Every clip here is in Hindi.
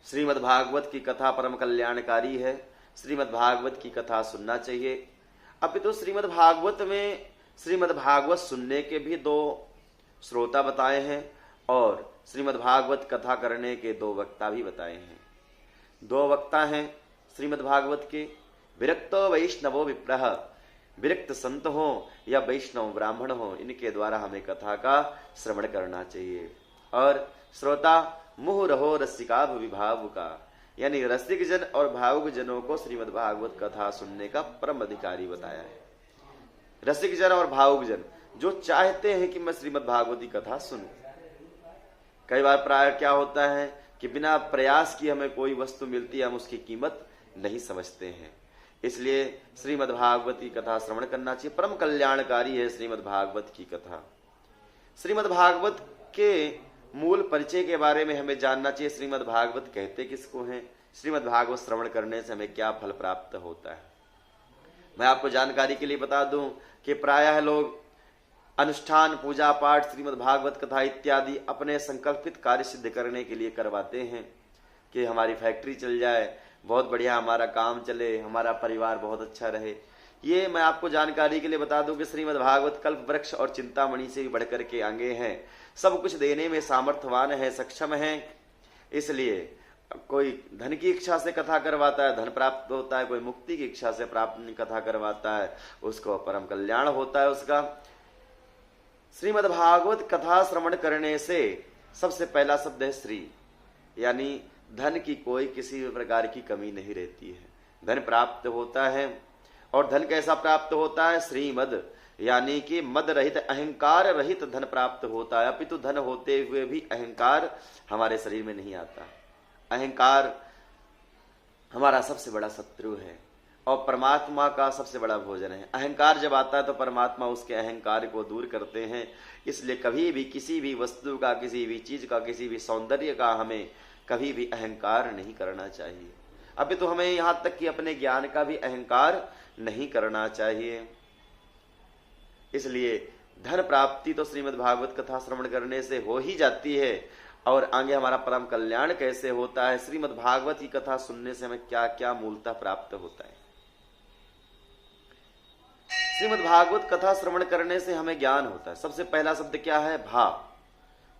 श्रीमद् भागवत की कथा परम कल्याणकारी है। श्रीमद् भागवत की कथा सुनना चाहिए। अभी तो श्रीमद् भागवत में श्रीमद् भागवत सुनने के भी दो श्रोता बताए हैं और श्रीमद् भागवत कथा करने के दो वक्ता भी बताए हैं। दो वक्ता हैं श्रीमद् भागवत के, विरक्तो वैष्णवो विप्रह, विरक्त संत हो या वैष्णव ब्राह्मण हो, इनके द्वारा हमें कथा का श्रवण करना चाहिए। और श्रोता मुह रहो रसिका विभाव का, यानी रसिक जन और भावुक जनों को श्रीमद् भागवत कथा सुनने का परम अधिकारी बताया है। रसिक जन और भावुक जन जो चाहते हैं कि मैं श्रीमद् भागवत की कथा सुनूं। कई बार प्राय क्या होता है कि बिना प्रयास की हमें कोई वस्तु मिलती है, हम उसकी कीमत नहीं समझते हैं। इसलिए श्रीमद् भागवत की कथा श्रवण करना चाहिए। परम कल्याणकारी है श्रीमद् भागवत की कथा। श्रीमद् भागवत के मूल परिचय के बारे में हमें जानना चाहिए। श्रीमद् भागवत कहते किसको हैं, श्रीमद् भागवत श्रवण करने से हमें क्या फल प्राप्त होता है। मैं आपको जानकारी के लिए बता दूं कि प्रायः लोग अनुष्ठान, पूजा पाठ, श्रीमद् भागवत कथा इत्यादि अपने संकल्पित कार्य सिद्ध करने के लिए करवाते हैं कि हमारी फैक्ट्री चल जाए, बहुत बढ़िया हमारा काम चले, हमारा परिवार बहुत अच्छा रहे। ये मैं आपको जानकारी के लिए बता दूं कि श्रीमद् भागवत कल्प वृक्ष और चिंतामणि से भी बढ़कर के आगे हैं। सब कुछ देने में सामर्थ्यवान है, सक्षम है। इसलिए कोई धन की इच्छा से कथा करवाता है, धन प्राप्त होता है। कोई मुक्ति की इच्छा से प्राप्त कथा करवाता है, उसको परम कल्याण होता है उसका। श्रीमद् भागवत कथा श्रवण करने से सबसे पहला शब्द है श्री, यानी धन की कोई किसी भी प्रकार की कमी नहीं रहती है, धन प्राप्त होता है। और धन कैसा प्राप्त होता है, श्रीमद, यानी कि मद रहित, अहंकार रहित धन प्राप्त होता है। अपितु धन होते हुए भी अहंकार हमारे शरीर में नहीं आता। अहंकार हमारा सबसे बड़ा शत्रु है और परमात्मा का सबसे बड़ा भोजन है। अहंकार जब आता है तो परमात्मा उसके अहंकार को दूर करते हैं। इसलिए कभी भी किसी भी वस्तु का, किसी भी चीज का, किसी भी सौंदर्य का हमें कभी भी अहंकार नहीं करना चाहिए। अभी तो हमें यहां तक कि अपने ज्ञान का भी अहंकार नहीं करना चाहिए। इसलिए धन प्राप्ति तो श्रीमद् भागवत कथा श्रवण करने से हो ही जाती है। और आगे हमारा परम कल्याण कैसे होता है, श्रीमद् भागवत की कथा सुनने से हमें क्या क्या मूलतः प्राप्त होता है। श्रीमद् भागवत कथा श्रवण करने से हमें ज्ञान होता है। सबसे पहला शब्द क्या है, भा।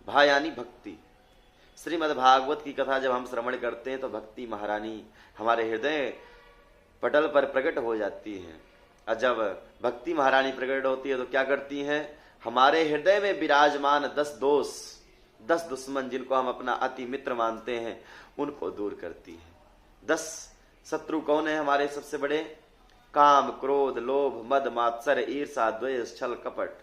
भा यानी भक्ति। श्रीमद् भागवत की कथा जब हम श्रवण करते हैं तो भक्ति महारानी हमारे हृदय पटल पर प्रकट हो जाती है। और जब भक्ति महारानी प्रकट होती है तो क्या करती हैं, हमारे हृदय में विराजमान 10 दोष, 10 दुश्मन जिनको हम अपना अति मित्र मानते हैं, उनको दूर करती है। 10 शत्रु कौन है हमारे सबसे बड़े, काम, क्रोध, लोभ, मद, मात्सर्य, ईर्षा, द्वेष, छल, कपट।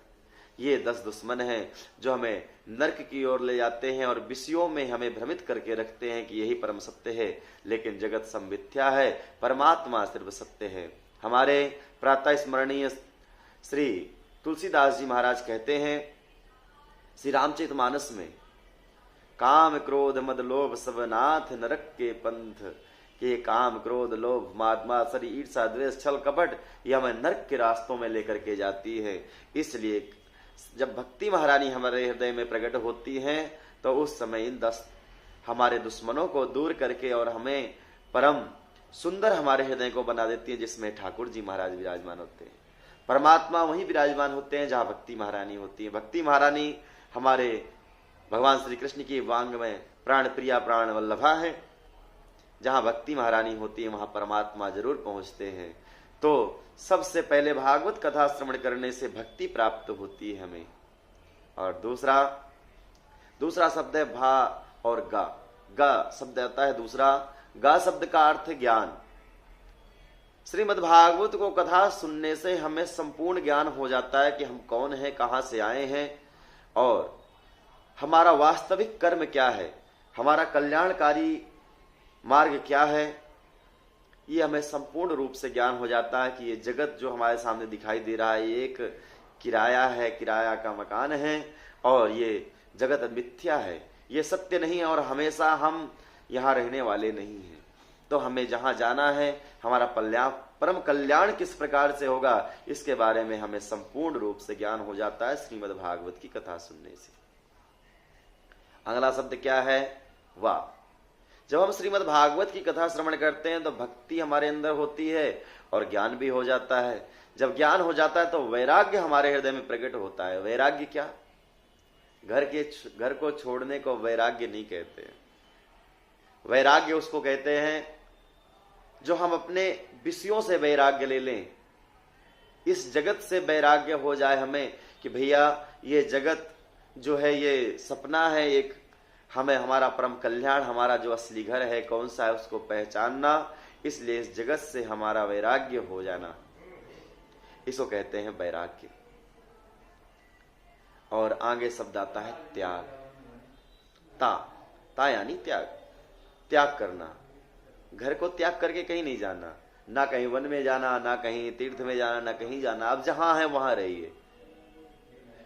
ये 10 दुश्मन हैं जो हमें नरक की ओर ले जाते हैं और विषयों में हमें भ्रमित करके रखते हैं कि यही परम सत्य है, लेकिन जगत सब मिथ्या है, परमात्मा सिर्फ सत्य है। हमारे प्रातः स्मरणीय श्री तुलसीदास जी महाराज कहते हैं श्री रामचरितमानस में, काम क्रोध मद लोभ सब नाथ नरक के पंथ के, काम क्रोध लोभ माद मात्सर्य ईर्षा द्वेष छल कपट, ये हमें नरक के रास्तों में लेकर के जाती है। इसलिए जब भक्ति महारानी हमारे हृदय में प्रकट होती हैं तो उस समय इन 10 हमारे दुश्मनों को दूर करके और हमें परम सुंदर हमारे हृदय को बना देती है, जिसमें ठाकुर जी महाराज विराजमान होते हैं। परमात्मा वहीं विराजमान होते हैं जहां भक्ति महारानी होती है। भक्ति महारानी हमारे भगवान श्री कृष्ण की वांग में प्राण प्रिया प्राण वल्लभा है। जहां भक्ति महारानी होती है वहां परमात्मा जरूर पहुंचते हैं। तो सबसे पहले भागवत कथा श्रवण करने से भक्ति प्राप्त होती है हमें। और दूसरा शब्द है भा और गा। गा शब्द आता है दूसरा। गा शब्द का अर्थ ज्ञान। श्रीमद् भागवत को कथा सुनने से हमें संपूर्ण ज्ञान हो जाता है कि हम कौन हैं, कहां से आए हैं और हमारा वास्तविक कर्म क्या है, हमारा कल्याणकारी मार्ग क्या है। ये हमें संपूर्ण रूप से ज्ञान हो जाता है कि ये जगत जो हमारे सामने दिखाई दे रहा है ये एक किराया है, किराया का मकान है और ये जगत मिथ्या है, ये सत्य नहीं है और हमेशा हम यहाँ रहने वाले नहीं हैं। तो हमें जहाँ जाना है, हमारा परम कल्याण किस प्रकार से होगा, इसके बारे में हमें संपूर्ण रूप से ज्ञान हो जाता है श्रीमद् भागवत की कथा सुनने से। अगला शब्द क्या है, वाह। जब हम श्रीमद् भागवत की कथा श्रवण करते हैं तो भक्ति हमारे अंदर होती है और ज्ञान भी हो जाता है। जब ज्ञान हो जाता है तो वैराग्य हमारे हृदय में प्रकट होता है। वैराग्य क्या? घर को छोड़ने को वैराग्य नहीं कहते। वैराग्य उसको कहते हैं जो हम अपने विषयों से वैराग्य ले लें, इस जगत से वैराग्य हो जाए हमें कि भैया ये जगत जो है ये सपना है, एक हमें हमारा परम कल्याण, हमारा जो असली घर है कौन सा है उसको पहचानना, इसलिए इस जगत से हमारा वैराग्य हो जाना, इसको कहते हैं वैराग्य। और आगे शब्द आता है त्याग। ता यानी त्याग, त्याग करना। घर को त्याग करके कहीं नहीं जाना, ना कहीं वन में जाना, ना कहीं तीर्थ में जाना, ना कहीं जाना। अब जहां है वहां रहिए,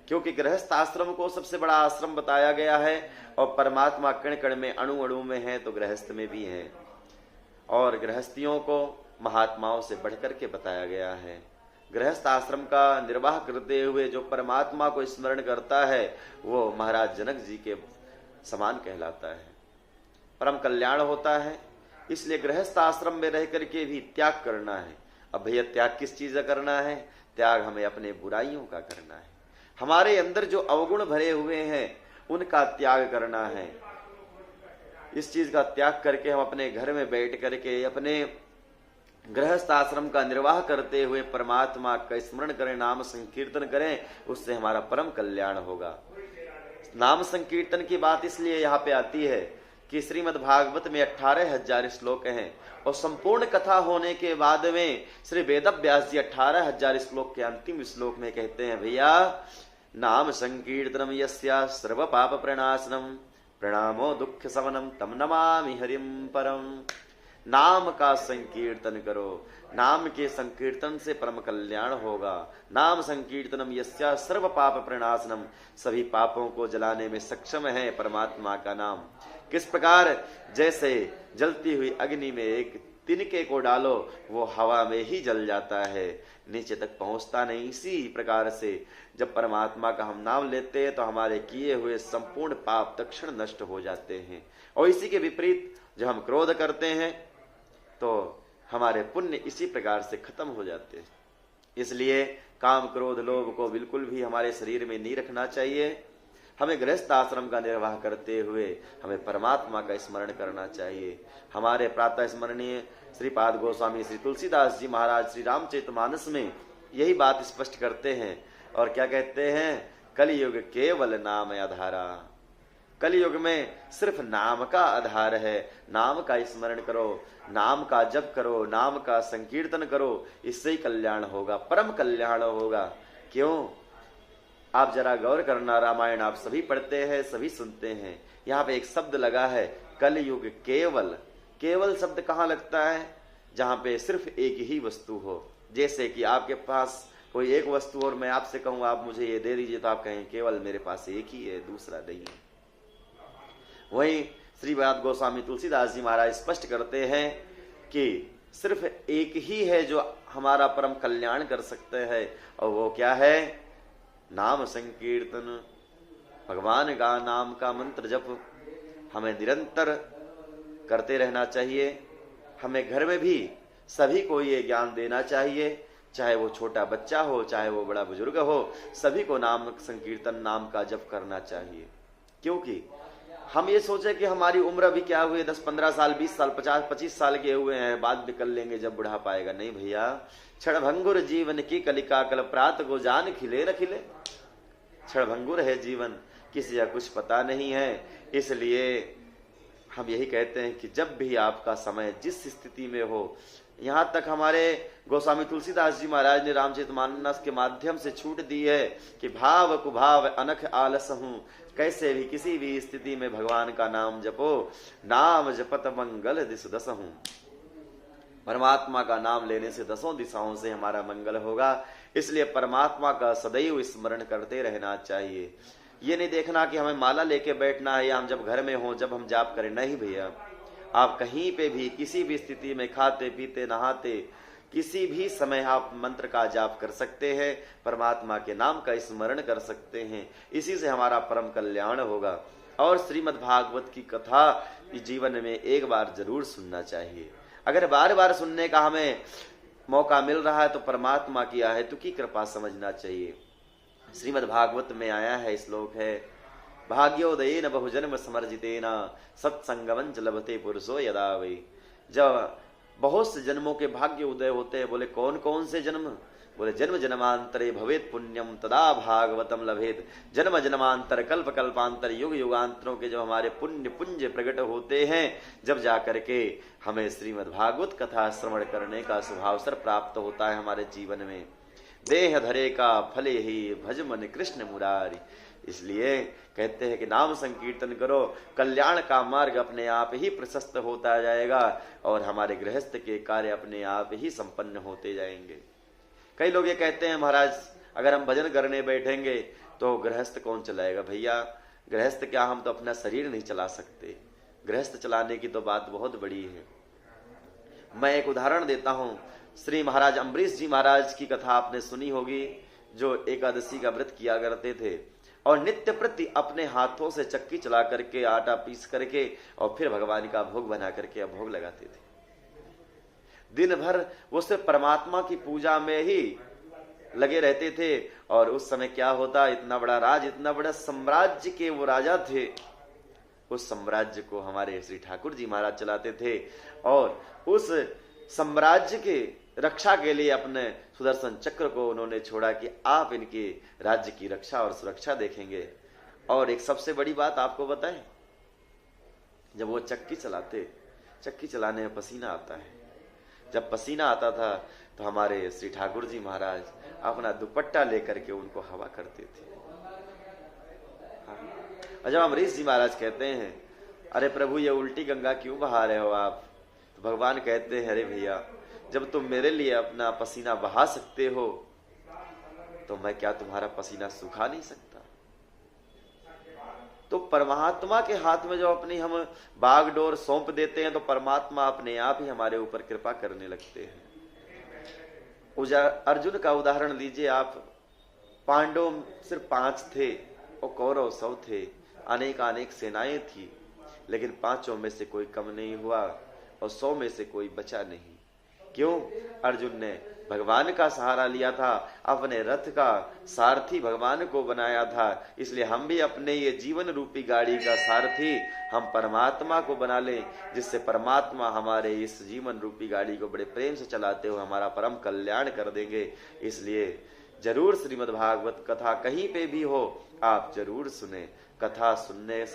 क्योंकि गृहस्थ आश्रम को सबसे बड़ा आश्रम बताया गया है और परमात्मा कण कण में, अणु अणु में है तो गृहस्थ में भी है। और गृहस्थियों को महात्माओं से बढ़कर के बताया गया है। गृहस्थ आश्रम का निर्वाह करते हुए जो परमात्मा को स्मरण करता है वो महाराज जनक जी के समान कहलाता है, परम कल्याण होता है। इसलिए गृहस्थ आश्रम में रह करके भी त्याग करना है। अब भैया त्याग किस चीज का करना है? त्याग हमें अपने बुराइयों का करना है। हमारे अंदर जो अवगुण भरे हुए हैं उनका त्याग करना है। इस चीज का त्याग करके हम अपने घर में बैठ करके अपने गृहस्थ आश्रम का निर्वाह करते हुए परमात्मा का स्मरण करें, नाम संकीर्तन करें, उससे हमारा परम कल्याण होगा। नाम संकीर्तन की बात इसलिए यहाँ पे आती है कि श्रीमद् भागवत में 18,000 श्लोक हैं और संपूर्ण कथा होने के बाद में श्री वेदव्यास जी 18,000 श्लोक के अंतिम श्लोक में कहते हैं, भैया नाम संकीर्तनम यस्या सर्व पाप प्रणाशनम प्रणामो दुख समनम तम नमामि हरिम परम। नाम का संकीर्तन करो, नाम के संकीर्तन से परम कल्याण होगा। नाम संकीर्तनम यस्या सर्व पाप प्रणाशनम, सभी पापों को जलाने में सक्षम है परमात्मा का नाम। किस प्रकार? जैसे जलती हुई अग्नि में एक तिनके को डालो वो हवा में ही जल जाता है, नीचे तक पहुंचता नहीं। इसी प्रकार से जब परमात्मा का हम नाम लेते हैं तो हमारे किए हुए संपूर्ण पाप तत्क्षण नष्ट हो जाते हैं। और इसी के विपरीत जब हम क्रोध करते हैं तो हमारे पुण्य इसी प्रकार से खत्म हो जाते हैं। इसलिए काम क्रोध लोभ को बिल्कुल भी हमारे शरीर में नहीं रखना चाहिए। हमें गृहस्थ आश्रम का निर्वाह करते हुए हमें परमात्मा का स्मरण करना चाहिए। हमारे प्रातः स्मरणीय श्रीपाद गोस्वामी श्री तुलसीदास जी महाराज श्री रामचरितमानस में यही बात स्पष्ट करते हैं। और क्या कहते हैं? कलयुग केवल नाम आधारा। कलयुग में सिर्फ नाम का आधार है। नाम का स्मरण करो, नाम का जप करो, नाम का संकीर्तन करो, इससे ही कल्याण होगा, परम कल्याण होगा। क्यों? आप जरा गौर करना, रामायण आप सभी पढ़ते हैं, सभी सुनते हैं, यहाँ पे एक शब्द लगा है कलयुग केवल। केवल शब्द कहाँ लगता है? जहाँ पे सिर्फ एक ही वस्तु हो। जैसे कि आपके पास कोई एक वस्तु और मैं आपसे कहूँ आप मुझे ये दे दीजिए, तो आप कहें केवल मेरे पास एक ही है, दूसरा नहीं है। वही श्रीपाद गोस्वामी तुलसीदास जी महाराज स्पष्ट करते हैं कि सिर्फ एक ही है जो हमारा परम कल्याण कर सकते हैं, और वो क्या है? नाम संकीर्तन, भगवान का नाम का मंत्र जप हमें निरंतर करते रहना चाहिए। हमें घर में भी सभी को ये ज्ञान देना चाहिए, चाहे वो छोटा बच्चा हो, चाहे वो बड़ा बुजुर्ग हो, सभी को नाम संकीर्तन, नाम का जप करना चाहिए। क्योंकि हम ये सोचे कि हमारी उम्र अभी क्या हुई, 10-15 साल, 20 साल, 50-25 साल के हुए हैं, बाद भी कर लेंगे जब बुढ़ा पाएगा। नहीं भैया, क्षणभंगुर जीवन की कलिका, कल प्रात को जान खिले न खिले। क्षणभंगुर है जीवन, किसी का कुछ पता नहीं है। इसलिए हम यही कहते हैं कि जब भी आपका समय जिस स्थिति में हो, यहाँ तक हमारे गोस्वामी तुलसीदास जी महाराज ने रामचरितमानस के माध्यम से छूट दी है कि भाव कुभाव अनख आलस हूँ, कैसे भी किसी भी स्थिति में भगवान का नाम जपो, नाम जपत मंगल दिस दस हूँ। परमात्मा का नाम लेने से दसों दिशाओं से हमारा मंगल होगा। इसलिए परमात्मा का सदैव स्मरण करते रहना चाहिए। ये नहीं देखना कि हमें माला लेके बैठना है या हम जब घर में हो जब हम जाप करें। नहीं भैया, आप कहीं पे भी किसी भी स्थिति में खाते पीते नहाते किसी भी समय आप मंत्र का जाप कर सकते हैं, परमात्मा के नाम का स्मरण कर सकते हैं। इसी से हमारा परम कल्याण होगा। और श्रीमद् भागवत की कथा इस जीवन में एक बार जरूर सुनना चाहिए। अगर बार बार सुनने का हमें मौका मिल रहा है तो परमात्मा की आहेतु की कृपा समझना चाहिए। श्रीमद् भागवत में आया है, श्लोक है, भाग्योदयेन बहुजन्म समर्जितेन सत्संगमं च लभते पुरुषो यदा वै। जब बहुत से जन्मों के भाग्य उदय होते हैं, बोले कौन कौन से जन्म? बोले जन्म जन्मांतरे भवेत पुण्यम तदा भागवतम लभेत। जन्म जन्मांतर कल्प कल्पांतर युग युगांतरों के जब हमारे पुण्य पुंज प्रकट होते हैं, जब जाकर के हमें श्रीमद् भागवत कथा श्रवण करने का शुभावसर प्राप्त होता है हमारे जीवन में। देह धरे का फले ही भज मन कृष्ण मुरारी। इसलिए कहते हैं कि नाम संकीर्तन करो, कल्याण का मार्ग अपने आप ही प्रशस्त होता जाएगा और हमारे गृहस्थ के कार्य अपने आप ही संपन्न होते जाएंगे। कई लोग ये कहते हैं, महाराज अगर हम भजन करने बैठेंगे तो गृहस्थ कौन चलाएगा? भैया गृहस्थ क्या, हम तो अपना शरीर नहीं चला सकते, गृहस्थ चलाने की तो बात बहुत बड़ी है। मैं एक उदाहरण देता हूं। श्री महाराज अम्बरीश जी महाराज की कथा आपने सुनी होगी, जो एकादशी का व्रत किया करते थे और नित्य प्रति अपने हाथों से चक्की चला करके आटा पीस करके और फिर भगवान का भोग बना करके भोग लगाते थे। दिन भर वो सिर्फ परमात्मा की पूजा में ही लगे रहते थे। और उस समय क्या होता, इतना बड़ा राज, इतना बड़ा साम्राज्य के वो राजा थे, उस साम्राज्य को हमारे श्री ठाकुर जी महाराज चलाते थे और उस साम्राज्य के रक्षा के लिए अपने सुदर्शन चक्र को उन्होंने छोड़ा कि आप इनके राज्य की रक्षा और सुरक्षा देखेंगे। और एक सबसे बड़ी बात आपको बताएं, जब वो चक्की चलाते, चक्की चलाने में पसीना आता है, जब पसीना आता था तो हमारे श्री ठाकुर जी महाराज अपना दुपट्टा लेकर के उनको हवा करते थे। और जब अम्बरीश जी महाराज कहते हैं, अरे प्रभु ये उल्टी गंगा क्यों बहा रहे हो आप? तो भगवान कहते हैं, अरे भैया जब तुम मेरे लिए अपना पसीना बहा सकते हो तो मैं क्या तुम्हारा पसीना सुखा नहीं सकता? तो परमात्मा के हाथ में जो अपनी हम बागडोर सौंप देते हैं तो परमात्मा अपने आप ही हमारे ऊपर कृपा करने लगते हैं। अर्जुन का उदाहरण लीजिए आप। पांडव सिर्फ 5 थे और कौरव 100 थे, अनेक सेनाएं थी, लेकिन 5 में से कोई कम नहीं हुआ और 100 में से कोई बचा नहीं। क्यों? अर्जुन ने भगवान का सहारा लिया था, अपने रथ का सारथी भगवान को बनाया था। इसलिए हम भी अपने ये जीवन रूपी गाड़ी का सारथी हम परमात्मा को बना लें, जिससे परमात्मा हमारे इस जीवन रूपी गाड़ी को बड़े प्रेम से चलाते हुए हमारा परम कल्याण कर देंगे। इसलिए जरूर श्रीमद् भागवत कथा कहीं पे भी हो आप जरूर सुने। कथा सुनने से